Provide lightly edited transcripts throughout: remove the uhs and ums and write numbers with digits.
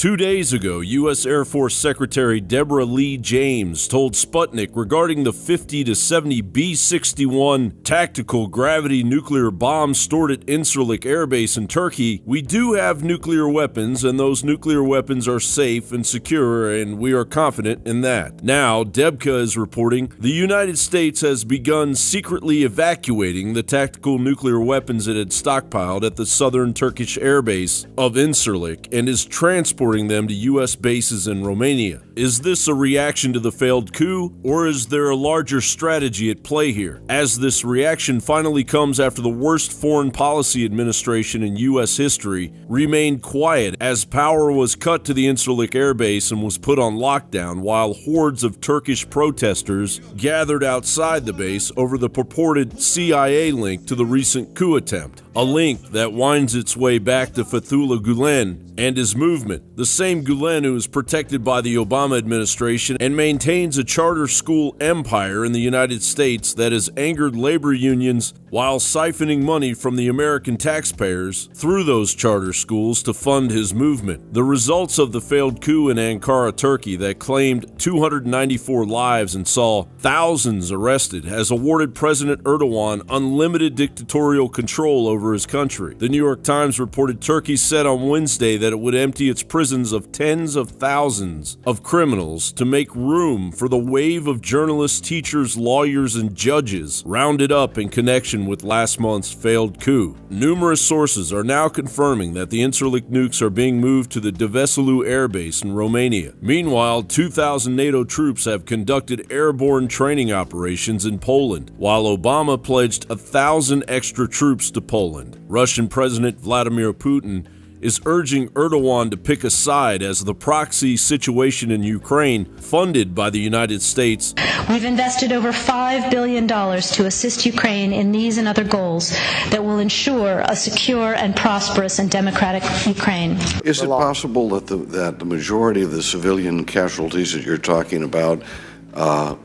2 days ago, U.S. Air Force Secretary Deborah Lee James told Sputnik regarding the 50 to 70 B-61 tactical gravity nuclear bombs stored at Incirlik Air Base in Turkey, "We do have nuclear weapons, and those nuclear weapons are safe and secure, and we are confident in that." Now, Debka is reporting the United States has begun secretly evacuating the tactical nuclear weapons it had stockpiled at the southern Turkish air base of Incirlik and is transporting them to U.S. bases in Romania. Is this a reaction to the failed coup, or is there a larger strategy at play here? As this reaction finally comes after the worst foreign policy administration in U.S. history remained quiet as power was cut to the Incirlik air base and was put on lockdown while hordes of Turkish protesters gathered outside the base over the purported CIA link to the recent coup attempt, a link that winds its way back to Fethullah Gulen and his movement, the same Gulen who is protected by the Obama administration and maintains a charter school empire in the United States that has angered labor unions while siphoning money from the American taxpayers through those charter schools to fund his movement. The results of the failed coup in Ankara, Turkey, that claimed 294 lives and saw thousands arrested has awarded President Erdogan unlimited dictatorial control over his country. The New York Times reported Turkey said on Wednesday that it would empty its prisons of tens of thousands of criminals to make room for the wave of journalists, teachers, lawyers, and judges rounded up in connection with last month's failed coup. Numerous sources are now confirming that the Incirlik nukes are being moved to the Deveselu air base in Romania. Meanwhile, 2,000 NATO troops have conducted airborne training operations in Poland, while Obama pledged 1,000 extra troops to Poland. Russian President Vladimir Putin is urging Erdogan to pick a side as the proxy situation in Ukraine, funded by the United States. We've invested over $5 billion to assist Ukraine in these and other goals that will ensure a secure and prosperous and democratic Ukraine. Is it possible that the majority of the civilian casualties that you're talking about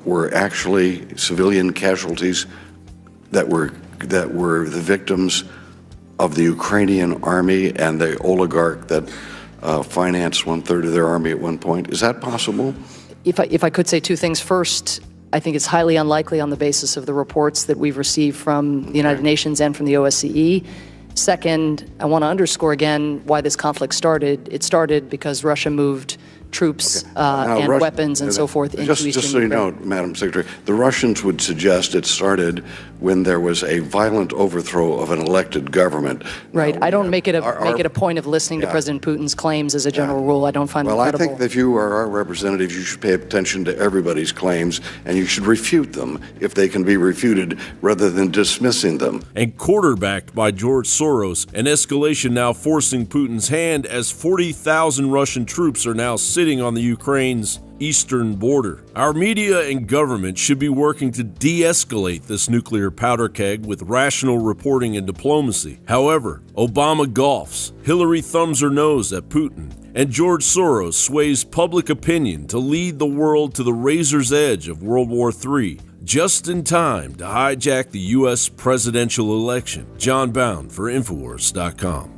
were actually civilian casualties that were the victims of the Ukrainian army and the oligarch that financed 1/3 of their army at one point? Is that possible? If I could say two things. First, I think it's highly unlikely on the basis of the reports that we've received from the United Nations and from the OSCE. Second, I want to underscore again why this conflict started. It started because Russia moved troops and weapons and so forth into Eastern Ukraine. Just so you know, Madam Secretary, the Russians would suggest it started when there was a violent overthrow of an elected government. Right. I don't make it a point of listening to President Putin's claims as a general rule. I don't find them credible. Well, I think that if you are our representative, you should pay attention to everybody's claims, and you should refute them if they can be refuted rather than dismissing them. And quarterbacked by George Soros, an escalation now forcing Putin's hand as 40,000 Russian troops are now sitting on the Ukraine's eastern border. Our media and government should be working to de-escalate this nuclear powder keg with rational reporting and diplomacy. However, Obama golfs, Hillary thumbs her nose at Putin, and George Soros sways public opinion to lead the world to the razor's edge of World War III, just in time to hijack the U.S. presidential election. John Bound for Infowars.com.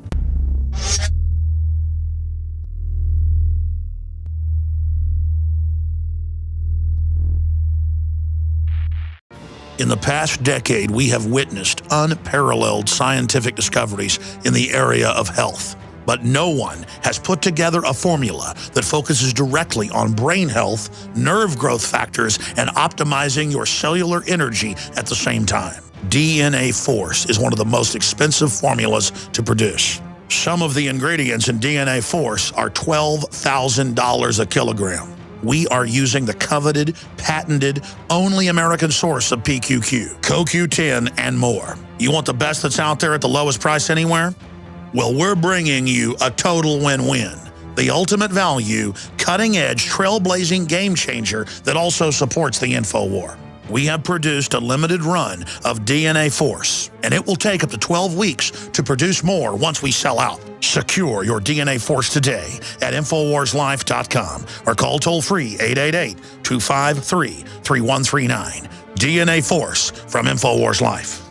In the past decade, we have witnessed unparalleled scientific discoveries in the area of health. But no one has put together a formula that focuses directly on brain health, nerve growth factors, and optimizing your cellular energy at the same time. DNA Force is one of the most expensive formulas to produce. Some of the ingredients in DNA Force are $12,000 a kilogram. We are using the coveted, patented, only American source of PQQ, CoQ10, and more. You want the best that's out there at the lowest price anywhere? Well, we're bringing you a total win-win. The ultimate value, cutting-edge, trailblazing game changer that also supports the InfoWar. We have produced a limited run of DNA Force, and it will take up to 12 weeks to produce more once we sell out. Secure your DNA Force today at InfoWarsLife.com or call toll-free 888-253-3139. DNA Force from InfoWars Life.